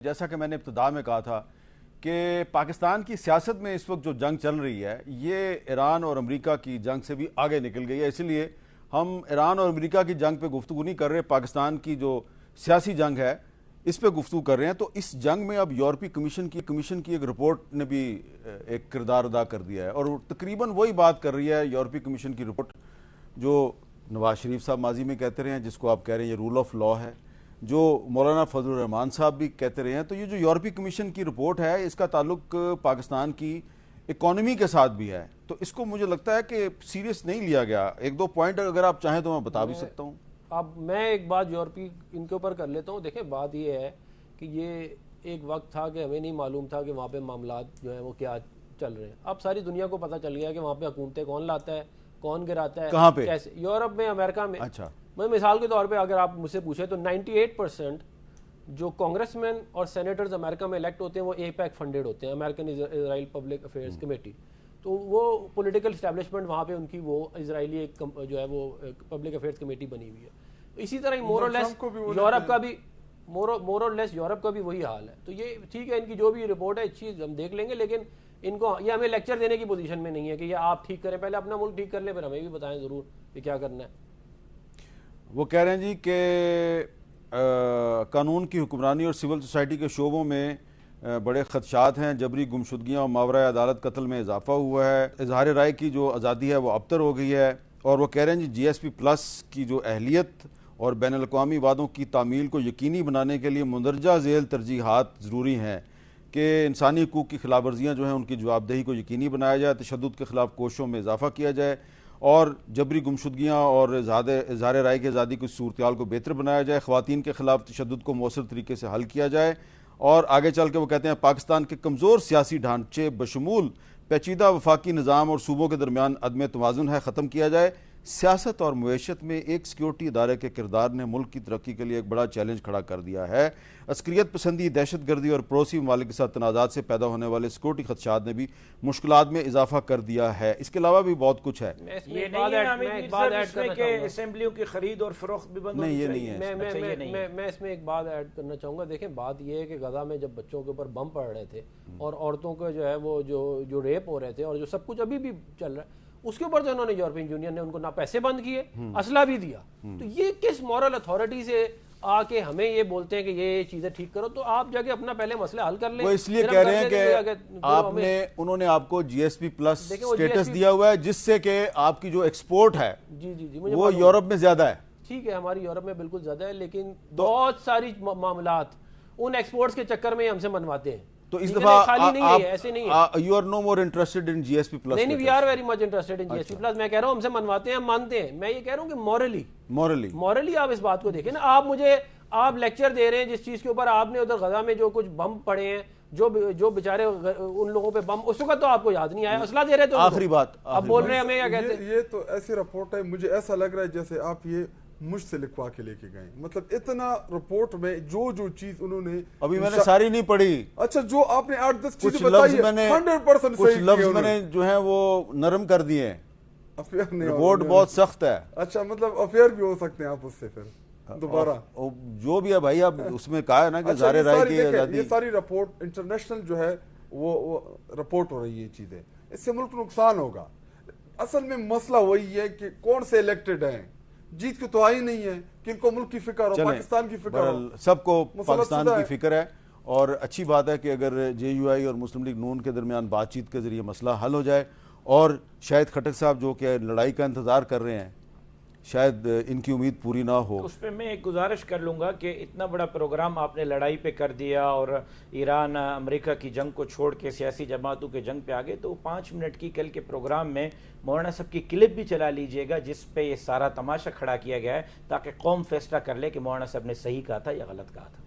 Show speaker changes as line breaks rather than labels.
جیسا کہ میں نے ابتدا میں کہا تھا کہ پاکستان کی سیاست میں اس وقت جو جنگ چل رہی ہے یہ ایران اور امریکہ کی جنگ سے بھی آگے نکل گئی ہے. اس لیے ہم ایران اور امریکہ کی جنگ پہ گفتگو نہیں کر رہے, پاکستان کی جو سیاسی جنگ ہے اس پہ گفتگو کر رہے ہیں. تو اس جنگ میں اب یورپی کمیشن کی ایک رپورٹ نے بھی ایک کردار ادا کر دیا ہے, اور تقریباً وہی بات کر رہی ہے یورپی کمیشن کی رپورٹ جو نواز شریف صاحب ماضی میں کہتے رہے ہیں, جس کو آپ کہہ رہے ہیں یہ رول آف لا ہے, جو مولانا فضل الرحمان صاحب بھی کہتے رہے ہیں. تو یہ جو یورپی کمیشن کی رپورٹ ہے اس کا تعلق پاکستان کی اکانومی کے ساتھ بھی ہے, تو اس کو مجھے لگتا ہے کہ سیریس نہیں لیا گیا. ایک دو پوائنٹ اگر آپ چاہیں تو میں بتا بھی سکتا ہوں.
اب میں ایک بات یورپی ان کے اوپر کر لیتا ہوں. دیکھیں بات یہ ہے کہ یہ ایک وقت تھا کہ ہمیں نہیں معلوم تھا کہ وہاں پہ معاملات جو ہیں وہ کیا چل رہے ہیں. اب ساری دنیا کو پتہ چل گیا کہ وہاں پہ حکومتیں کون لاتا ہے, کون گراتا ہے,
کہاں پہ,
کیسے. یورپ میں, امریکہ میں.
اچھا,
میں مثال کے طور پہ اگر آپ مجھ سے پوچھیں تو 98% جو کانگریس مین اور سینیٹرز امریکہ میں الیکٹ ہوتے ہیں وہ اے پیک فنڈیڈ ہوتے ہیں, امریکن اسرائیل پبلک افیئرز کمیٹی. تو وہ پولیٹیکل اسٹیبلشمنٹ وہاں پہ ان کی وہ اسرائیلی ایک جو ہے وہ پبلک افیئرز کمیٹی بنی ہوئی ہے. اسی طرح ہی مور اور لیس یورپ کا بھی مور اور لیس یورپ کا بھی وہی حال ہے. تو یہ ٹھیک ہے, ان کی جو بھی رپورٹ ہے اچھی ہم دیکھ لیں گے, لیکن ان کو یہ ہمیں لیکچر دینے کی پوزیشن میں نہیں ہے کہ یہ آپ ٹھیک کریں, پہلے اپنا ملک ٹھیک کر لیں پھر ہمیں بھی بتائیں ضرور کہ کیا کرنا ہے.
وہ کہہ رہے ہیں جی کہ قانون کی حکمرانی اور سول سوسائٹی کے شعبوں میں بڑے خدشات ہیں, جبری گمشدگیاں اور ماورائے عدالت قتل میں اضافہ ہوا ہے, اظہار رائے کی جو آزادی ہے وہ ابتر ہو گئی ہے. اور وہ کہہ رہے ہیں جی ایس پی پلس کی جو اہلیت اور بین الاقوامی وعدوں کی تعمیل کو یقینی بنانے کے لیے مندرجہ ذیل ترجیحات ضروری ہیں کہ انسانی حقوق کی خلاف ورزیاں جو ہیں ان کی جواب دہی کو یقینی بنایا جائے, تشدد کے خلاف کوششوں میں اضافہ کیا جائے, اور جبری گمشدگیاں اور اظہار رائے کی آزادی کی صورتحال کو بہتر بنایا جائے, خواتین کے خلاف تشدد کو مؤثر طریقے سے حل کیا جائے. اور آگے چل کے وہ کہتے ہیں پاکستان کے کمزور سیاسی ڈھانچے بشمول پیچیدہ وفاقی نظام اور صوبوں کے درمیان عدم توازن ہے ختم کیا جائے. سیاست اور معیشت میں ایک سیکیورٹی ادارے کے کردار نے ملک کی ترقی کے لیے ایک بڑا چیلنج کھڑا کر دیا ہے. عسکریت پسندی, دہشت گردی اور پڑوسی ممالک کے ساتھ تنازعات سے پیدا ہونے والے سیکیورٹی خدشات نے بھی مشکلات میں اضافہ کر دیا ہے. اس کے علاوہ بھی بہت کچھ ہے.
یہ نہیں ہے ایک بات ایڈ کرنا کہ اسمبلیوں کی خرید اور فروخت بھی بند ہونی چاہیے.
میں اس میں ایک بات ایڈ کرنا چاہوں گا. دیکھیں بات یہ ہے کہ غزہ میں جب بچوں کے اوپر بم پڑ رہے تھے اور عورتوں کو جو ہے وہ جو ریپ ہو رہے تھے اور جو سب کچھ ابھی بھی چل رہا ہے, اس کے اوپر تو انہوں نے یورپین یونین نے ان کو نہ پیسے بند کیے, اسلحہ بھی دیا. تو یہ کس مورل اتھارٹی سے آ کے ہمیں یہ بولتے ہیں کہ یہ چیزیں ٹھیک کرو؟ تو آپ جا کے اپنا پہلے مسئلہ حل کر لیں.
وہ اس لیے کہہ رہے ہیں کہ انہوں نے آپ کو جی ایس پی پلس سٹیٹس دیا ہوا ہے جس سے کہ آپ کی جو ایکسپورٹ ہے وہ یورپ میں زیادہ ہے.
ٹھیک ہے, ہماری یورپ میں بالکل زیادہ ہے, لیکن بہت ساری معاملات ان ایکسپورٹس کے چکر میں ہم سے منواتے ہیں.
تو اس دفعہ
ایسے نہیں ہے.
You are no more interested in G S P plus.
نہیں, we are very much interested in G S P plus. میں کہہ رہا ہوں ہم سے منواتے ہیں, ہم مانتے ہیں. میں یہ کہہ رہا ہوں کہ مورلی آپ اس بات کو دیکھیں نا. آپ لیکچر دے رہے ہیں جس چیز کے اوپر آپ نے ادھر غزہ میں جو کچھ بم پڑے ہیں, جو بیچارے ان لوگوں پہ بم, اس وقت تو آپ کو یاد نہیں آیا, اسلحہ دے رہے تو
آخری بات
اب بول رہے ہیں ہمیں کیا کہتے ہیں.
یہ تو ایسی رپورٹ ہے, مجھے ایسا لگ رہا ہے جیسے آپ یہ مجھ سے لکھوا کے لے کے گئے. مطلب اتنا رپورٹ میں جو چیز انہوں نے,
ابھی میں نے ساری نہیں پڑھی.
اچھا, جو آپ نے 8-10 چیزیں بتائی ہیں 100%
کچھ لفظ میں نے جو ہیں وہ نرم کر دیے ہیں. رپورٹ بہت سخت ہے.
اچھا, مطلب افیئر بھی ہو سکتے ہیں آپ اس سے پھر دوبارہ
جو بھی ہے بھائی. اب اس میں کہا ہے نا کہ ظاہر رائے کی آزادی,
یہ ساری رپورٹ انٹرنیشنل جو ہے وہ رپورٹ ہو رہی ہے چیزیں, اس سے ملک نقصان ہوگا. اصل میں مسئلہ وہی ہے کہ کون سے الیکٹڈ ہیں, جیت کی تو آئی نہیں ہے کہ ان کو ملک کی فکر ہو, پاکستان کی فکر ہو.
سب کو پاکستان کی فکر ہے, اور اچھی بات ہے کہ اگر جے یو آئی اور مسلم لیگ نون کے درمیان بات چیت کے ذریعے مسئلہ حل ہو جائے, اور شاید خٹک صاحب جو کہ لڑائی کا انتظار کر رہے ہیں شاید ان کی امید پوری نہ ہو.
اس پہ میں ایک گزارش کر لوں گا کہ اتنا بڑا پروگرام آپ نے لڑائی پہ کر دیا اور ایران امریکہ کی جنگ کو چھوڑ کے سیاسی جماعتوں کے جنگ پہ آگے, تو 5 منٹ کی کل کے پروگرام میں مولانا صاحب کی کلپ بھی چلا لیجئے گا جس پہ یہ سارا تماشا کھڑا کیا گیا ہے, تاکہ قوم فیصلہ کر لے کہ مولانا صاحب نے صحیح کہا تھا یا غلط کہا تھا.